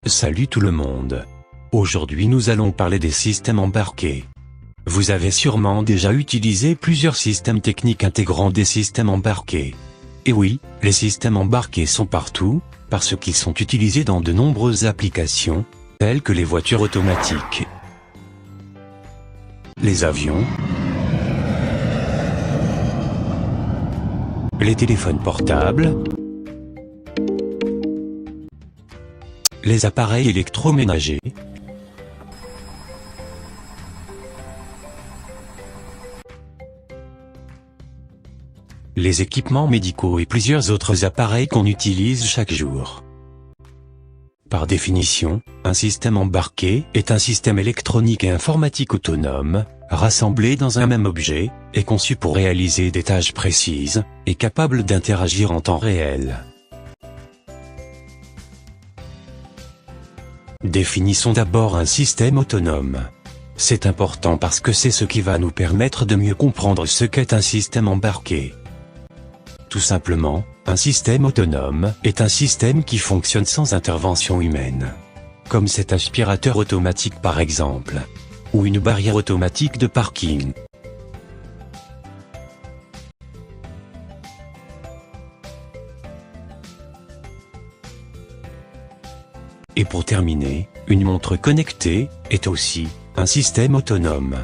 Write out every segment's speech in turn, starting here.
Salut tout le monde. Aujourd'hui nous allons parler des systèmes embarqués. Vous avez sûrement déjà utilisé plusieurs systèmes techniques intégrant des systèmes embarqués. Et oui, les systèmes embarqués sont partout, parce qu'ils sont utilisés dans de nombreuses applications, telles que les voitures automatiques, les avions, les téléphones portables, les appareils électroménagers, les équipements médicaux et plusieurs autres appareils qu'on utilise chaque jour. Par définition, un système embarqué est un système électronique et informatique autonome, rassemblé dans un même objet, et conçu pour réaliser des tâches précises, et capable d'interagir en temps réel. Définissons d'abord un système autonome. C'est important parce que c'est ce qui va nous permettre de mieux comprendre ce qu'est un système embarqué. Tout simplement, un système autonome est un système qui fonctionne sans intervention humaine. Comme cet aspirateur automatique par exemple. Ou une barrière automatique de parking. Et pour terminer, une montre connectée est aussi un système autonome.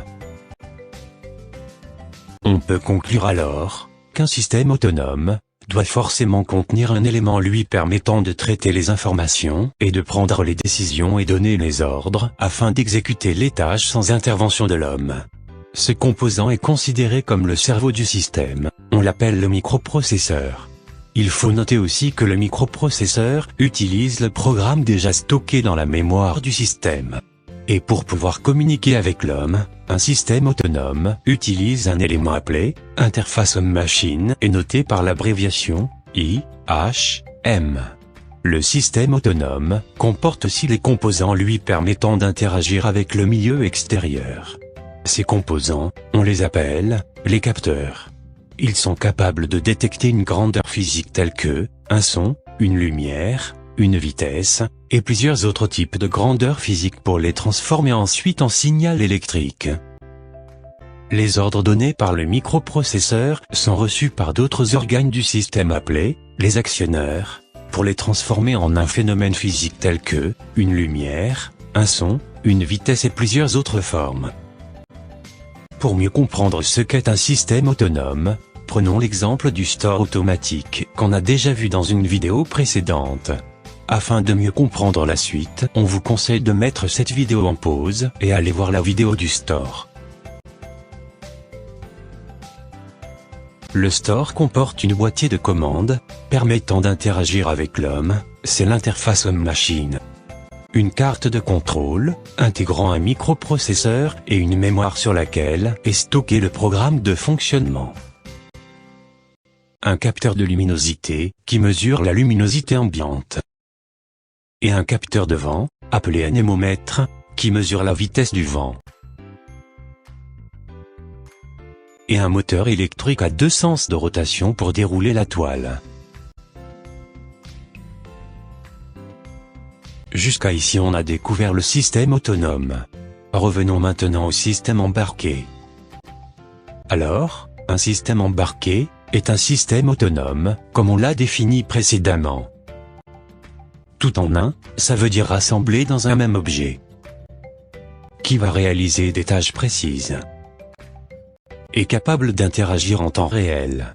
On peut conclure alors qu'un système autonome doit forcément contenir un élément lui permettant de traiter les informations et de prendre les décisions et donner les ordres afin d'exécuter les tâches sans intervention de l'homme. Ce composant est considéré comme le cerveau du système, on l'appelle le microprocesseur. Il faut noter aussi que le microprocesseur utilise le programme déjà stocké dans la mémoire du système. Et pour pouvoir communiquer avec l'homme, un système autonome utilise un élément appelé interface homme-machine et noté par l'abréviation IHM. Le système autonome comporte aussi les composants lui permettant d'interagir avec le milieu extérieur. Ces composants, on les appelle les capteurs. Ils sont capables de détecter une grandeur physique telle que un son, une lumière, une vitesse, et plusieurs autres types de grandeurs physiques pour les transformer ensuite en signal électrique. Les ordres donnés par le microprocesseur sont reçus par d'autres organes du système appelés les actionneurs, pour les transformer en un phénomène physique tel que une lumière, un son, une vitesse et plusieurs autres formes. Pour mieux comprendre ce qu'est un système autonome, prenons l'exemple du store automatique qu'on a déjà vu dans une vidéo précédente. Afin de mieux comprendre la suite, on vous conseille de mettre cette vidéo en pause et aller voir la vidéo du store. Le store comporte une boîtier de commande, permettant d'interagir avec l'homme, c'est l'interface homme-machine. Une carte de contrôle, intégrant un microprocesseur et une mémoire sur laquelle est stocké le programme de fonctionnement. Un capteur de luminosité, qui mesure la luminosité ambiante. Et un capteur de vent, appelé anémomètre, qui mesure la vitesse du vent. Et un moteur électrique à 2 sens de rotation pour dérouler la toile. Jusqu'à ici on a découvert le système autonome. Revenons maintenant au système embarqué. Alors, un système embarqué est un système autonome, comme on l'a défini précédemment. Tout en un, ça veut dire rassemblé dans un même objet, qui va réaliser des tâches précises, et capable d'interagir en temps réel.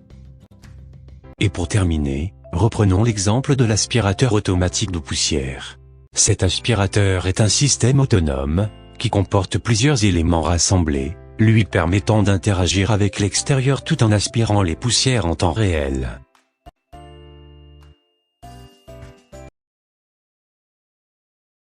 Et pour terminer, reprenons l'exemple de l'aspirateur automatique de poussière. Cet aspirateur est un système autonome, qui comporte plusieurs éléments rassemblés, lui permettant d'interagir avec l'extérieur tout en aspirant les poussières en temps réel.